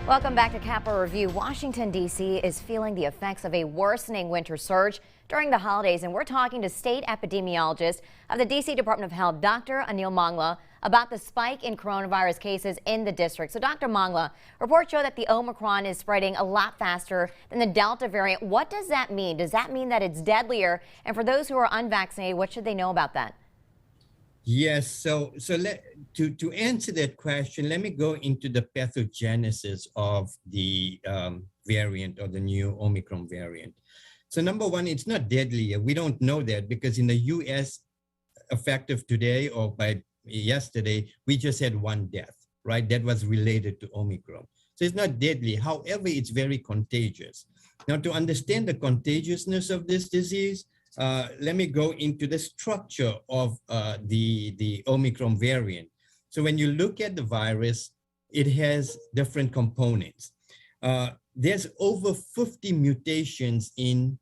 Welcome back to Capitol Review. Washington, D.C. is feeling the effects of a worsening winter surge during the holidays, and we're talking to state epidemiologist of the D.C. Department of Health, Dr. Anil Mangla, about the spike in coronavirus cases in the district. So, Dr. Mangla, reports show that the Omicron is spreading a lot faster than the Delta variant. What does that mean? Does that mean that it's deadlier? And for those who are unvaccinated, what should they know about that? Yes, to answer that question, let me go into the pathogenesis of the variant or the new Omicron variant. So number one, it's not deadly. We don't know that because in the US, effective today or by yesterday, we just had one death, right? That was related to Omicron. So it's not deadly. However, it's very contagious. Now, to understand the contagiousness of this disease, let me go into the structure of the Omicron variant. So when you look at the virus, it has different components. There's over 50 mutations in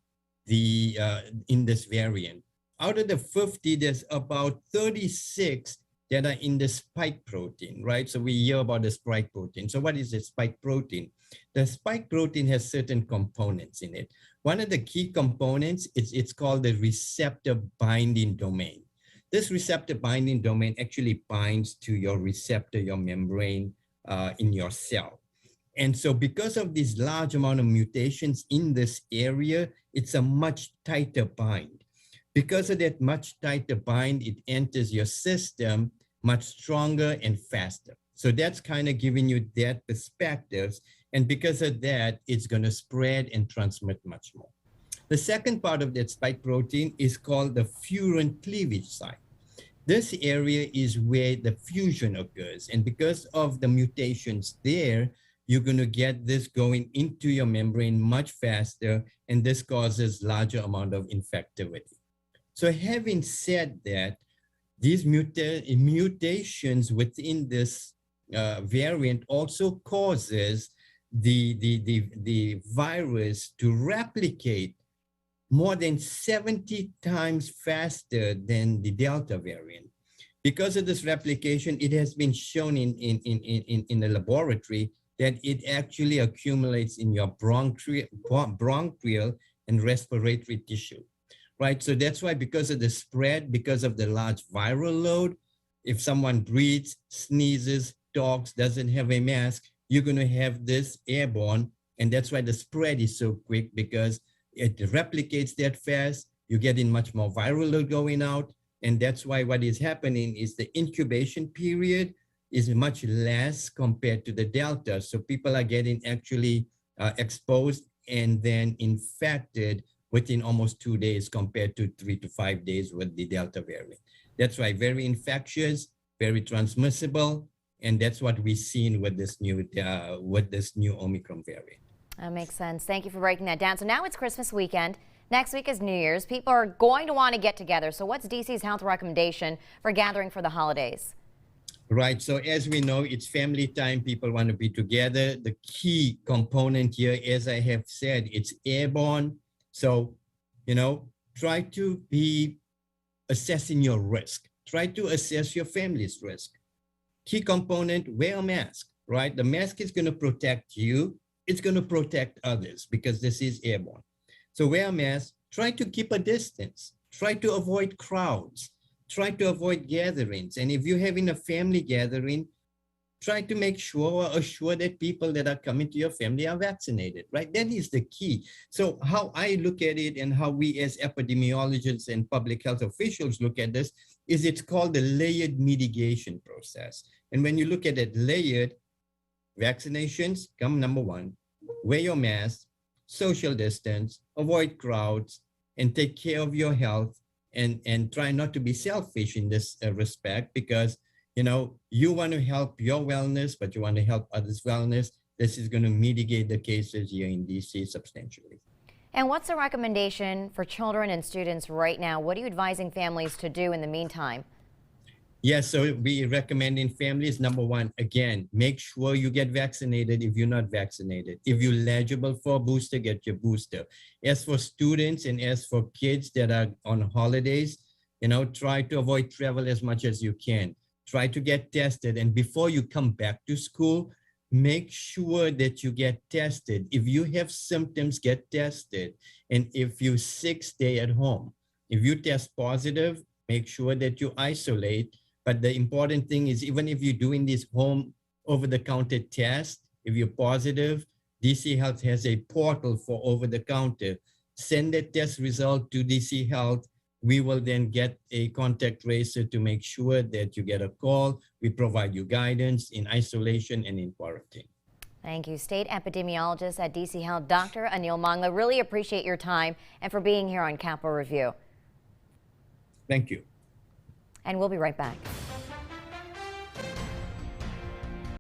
this variant. Out of the 50, there's about 36 that are in the spike protein, right? So we hear about the spike protein. So what is the spike protein? The spike protein has certain components in it. One of the key components is it's called the receptor binding domain. This receptor binding domain actually binds to your receptor, your membrane in your cell. And so because of this large amount of mutations in this area, it's a much tighter bind. Because of that much tighter bind, it enters your system much stronger and faster. So that's kind of giving you that perspective. And because of that, it's going to spread and transmit much more. The second part of that spike protein is called the furin cleavage site. This area is where the fusion occurs. And because of the mutations there, you're going to get this going into your membrane much faster. And this causes larger amount of infectivity. So having said that, these mutations within this variant also causes the virus to replicate more than 70 times faster than the Delta variant. Because of this replication, it has been shown in the laboratory that it actually accumulates in your bronchial and respiratory tissue. Right, so that's why because of the spread, because of the large viral load, if someone breathes, sneezes, talks, doesn't have a mask, you're going to have this airborne. And that's why the spread is so quick because it replicates that fast. You're getting much more viral load going out. And that's why what is happening is the incubation period is much less compared to the Delta. So people are getting actually exposed and then infected within almost 2 days compared to 3 to 5 days with the Delta variant. That's why very infectious, very transmissible, and that's what we've seen with this new Omicron variant. That makes sense. Thank you for breaking that down. So now it's Christmas weekend. Next week is New Year's. People are going to want to get together. So what's DC's health recommendation for gathering for the holidays? Right. So as we know, it's family time. People want to be together. The key component here, as I have said, it's airborne. So, try to be assessing your risk. Try to assess your family's risk. Key component, wear a mask, right? The mask is going to protect you. It's going to protect others because this is airborne. So wear a mask. Try to keep a distance. Try to avoid crowds. Try to avoid gatherings. And if you're having a family gathering, try to make sure or assure that people that are coming to your family are vaccinated, right? That is the key. So how I look at it and how we as epidemiologists and public health officials look at this is it's called the layered mitigation process. And when you look at it layered, vaccinations come number one, wear your mask, social distance, avoid crowds, and take care of your health and try not to be selfish in this respect because you want to help your wellness, but you want to help others' wellness. This is going to mitigate the cases here in DC substantially. And what's the recommendation for children and students right now? What are you advising families to do in the meantime? Yes, so we recommending families, number one, again, make sure you get vaccinated if you're not vaccinated. If you're eligible for a booster, get your booster. As for students and as for kids that are on holidays, try to avoid travel as much as you can. Try to get tested. And before you come back to school, make sure that you get tested. If you have symptoms, get tested. And if you're sick, stay at home. If you test positive, make sure that you isolate. But the important thing is, even if you're doing this home over-the-counter test, if you're positive, DC Health has a portal for over-the-counter. Send that test result to DC Health. We will then get a contact tracer to make sure that you get a call. We provide you guidance in isolation and in quarantine. Thank you. State epidemiologist at DC Health, Dr. Anil Mangla. Really appreciate your time and for being here on Capitol Review. Thank you. And we'll be right back.